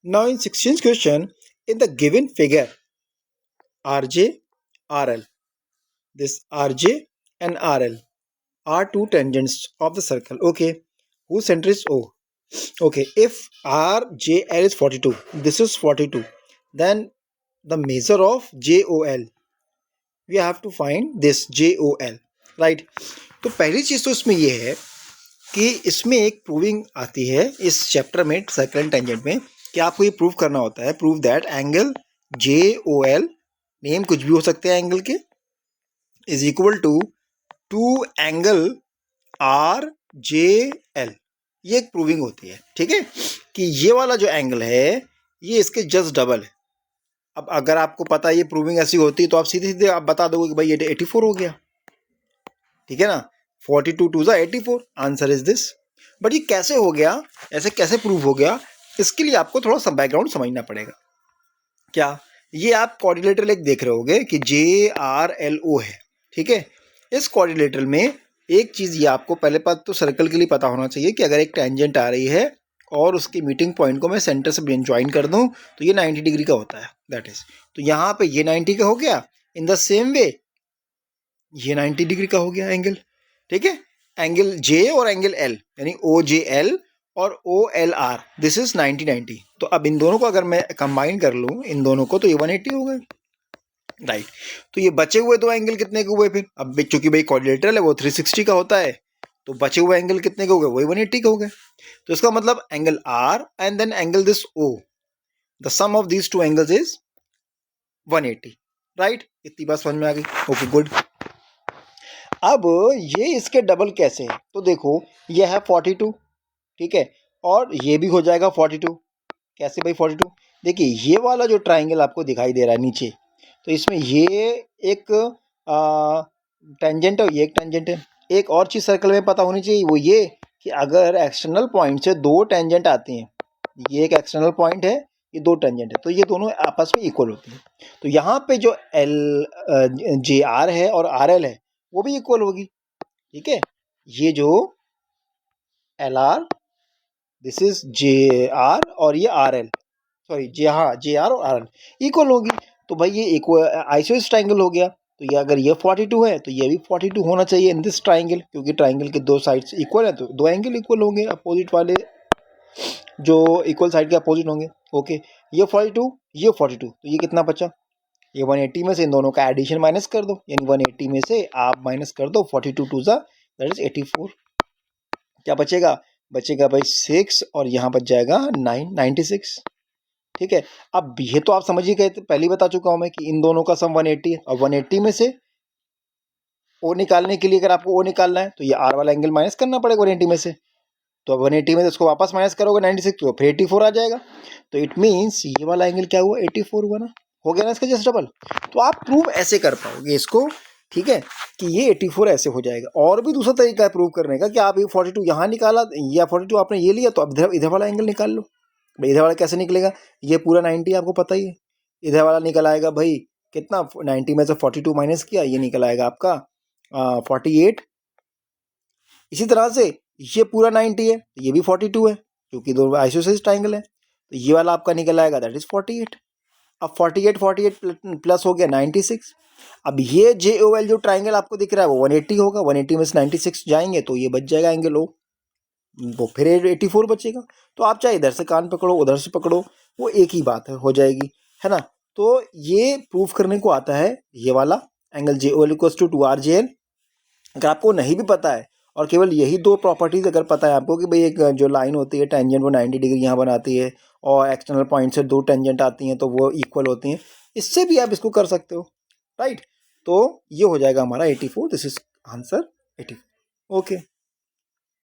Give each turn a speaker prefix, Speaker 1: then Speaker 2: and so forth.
Speaker 1: Now in 16th question, in the given figure, RJ, RL, this RJ and RL are two tangents of the circle. Okay, whose center is O? Okay, if RJL is 42, this is 42, then the measure of JOL, we have to find this JOL, right? तो पहली चीज तो इसमें ये है कि इसमें एक प्रूविंग आती है इस चैप्टर में सर्कल एंड टेंजेंट में कि आपको ये प्रूव करना होता है, prove that angle JOL, name कुछ भी हो सकते हैं एंगल के, is equal to angle RJL। ये एक प्रूविंग होती है, ठीक है, कि ये वाला जो एंगल है ये इसके जस्ट डबल है। अब अगर आपको पता है ये प्रूविंग ऐसी होती है तो आप सीधे सीधे आप बता दोगे कि भाई ये 84 हो गया, ठीक है ना, 42 टू ज़ा 84, आंसर इज दिस। बट ये कैसे हो गया, ऐसे कैसे प्रूव हो गया, इसके लिए आपको थोड़ा सा बैकग्राउंड समझना पड़ेगा। क्या, ये आप कोऑर्डिनेटर एक देख रहे होगे कि JRLO है, ठीक है। इस कोऑर्डिनेटर में एक चीज़ ये आपको पहले बात तो सर्कल के लिए पता होना चाहिए कि अगर एक टेंजेंट आ रही है और उसकी मीटिंग पॉइंट को मैं सेंटर से ज्वाइन कर दूं तो ये 90 डिग्री का होता है, दैट इज। तो यहाँ पे ये 90 का हो गया, इन द सेम वे ये 90 डिग्री का हो गया एंगल, ठीक है। एंगल J और एंगल L यानी OJL और OLR, दिस इज 90-90। तो अब इन दोनों को अगर मैं कंबाइन कर लूँ इन दोनों को तो ये 180 हो गए, राइट। तो ये बचे हुए दो एंगल कितने के हुए फिर, अब चूंकि भाई कोऑर्डिनेटर है वो 360 का होता है तो बचे हुए एंगल कितने के हो गए, वही 180 के हो गए। तो इसका मतलब angle R and then angle this O, the sum of these two angles is 180, right. इतनी बात समझ में आ गई, ओके गुड। अब ये इसके डबल कैसे है, तो देखो ये है 42, ठीक है, और ये भी हो जाएगा 42। कैसे भाई 42, देखिए ये वाला जो ट्राइंगल आपको दिखाई दे रहा है नीचे, तो इसमें ये एक टेंजेंट है, ये एक टेंजेंट है। एक और चीज़ सर्कल में पता होनी चाहिए, वो ये कि अगर एक्सटर्नल पॉइंट से दो टेंजेंट आती हैं, ये एक एक्सटर्नल पॉइंट है, ये दो टेंजेंट है, तो ये दोनों आपस में इक्वल होती हैं। तो यहाँ पे जो JR है और RL है वो भी इक्वल होगी, ठीक है। ये जो LR, दिस इज JR और ये RL, सॉरी JR और RL इक्वल होगी। तो भाई ये इक्वल आइसोसेलेस ट्राइंगल हो गया। तो ये अगर ये 42 है तो ये भी 42 होना चाहिए इन दिस ट्राइंगल, क्योंकि ट्राइंगल के दो साइड्स इक्वल है तो दो एंगल इक्वल होंगे, अपोजिट वाले जो इक्वल साइड के अपोजिट होंगे। ओके, ये 42 ये 42, तो ये कितना बचा, ये 180 में से इन दोनों का एडिशन माइनस कर दो, यानी 180 में से आप माइनस कर दो 42 टू ज़ा दैट इज 84। क्या बचेगा, बचेगा भाई 6 और यहाँ बच जाएगा 96, ठीक है। अब ये तो आप समझ ही गए थे, पहले बता चुका हूं मैं कि इन दोनों का सम 180 है, और 180 में से ओ निकालने के लिए अगर आपको ओ निकालना है तो ये आर वाला एंगल माइनस करना पड़ेगा 180 में से। तो अब 180 में से उसको वापस माइनस करोगे 96 तो फिर 84 आ जाएगा। तो इट मीन्स ये वाला एंगल क्या हुआ, 84 हुआ ना, हो गया ना इसका जस्ट डबल। तो आप प्रूव ऐसे कर पाओगे इसको, ठीक है, कि ये 84 ऐसे हो जाएगा। और भी दूसरा तरीका है प्रूव करने का कि आप ये 42 यहाँ निकाला या 42 आपने ये लिया तो अब इधर वाला एंगल निकाल लो। भाई इधर वाला कैसे निकलेगा, ये पूरा 90 आपको पता ही है, इधर वाला निकल आएगा भाई कितना, 90 में से 42 माइनस किया ये निकल आएगा आपका 48। इसी तरह से ये पूरा 90 है तो ये भी 42 है, क्योंकि दो आइसोसेलेस ट्राइंगल है। तो ये वाला आपका निकल आएगा दैट इज 48। अब 48 प्लस हो गया 96। अब ये JOL जो ट्राइंगल आपको दिख रहा है वो 180 होगा, 180 में से 96 जाएंगे तो ये बच जाएगा एंगल O, वो फिर 84 बचेगा। तो आप चाहे इधर से कान पकड़ो उधर से पकड़ो, वो एक ही बात है, हो जाएगी, है ना। तो ये प्रूफ करने को आता है ये वाला angle JOL equals to 2RJL। अगर आपको नहीं भी पता है और केवल यही दो प्रॉपर्टीज अगर पता है आपको कि भाई एक जो लाइन होती है टेंजेंट वो 90 डिग्री यहाँ बनाती है और एक्सटर्नल पॉइंट से दो टेंजेंट आती हैं तो वो इक्वल होती हैं, इससे भी आप इसको कर सकते हो, राइट। तो ये हो जाएगा हमारा 84, दिस इज आंसर 84। ओके।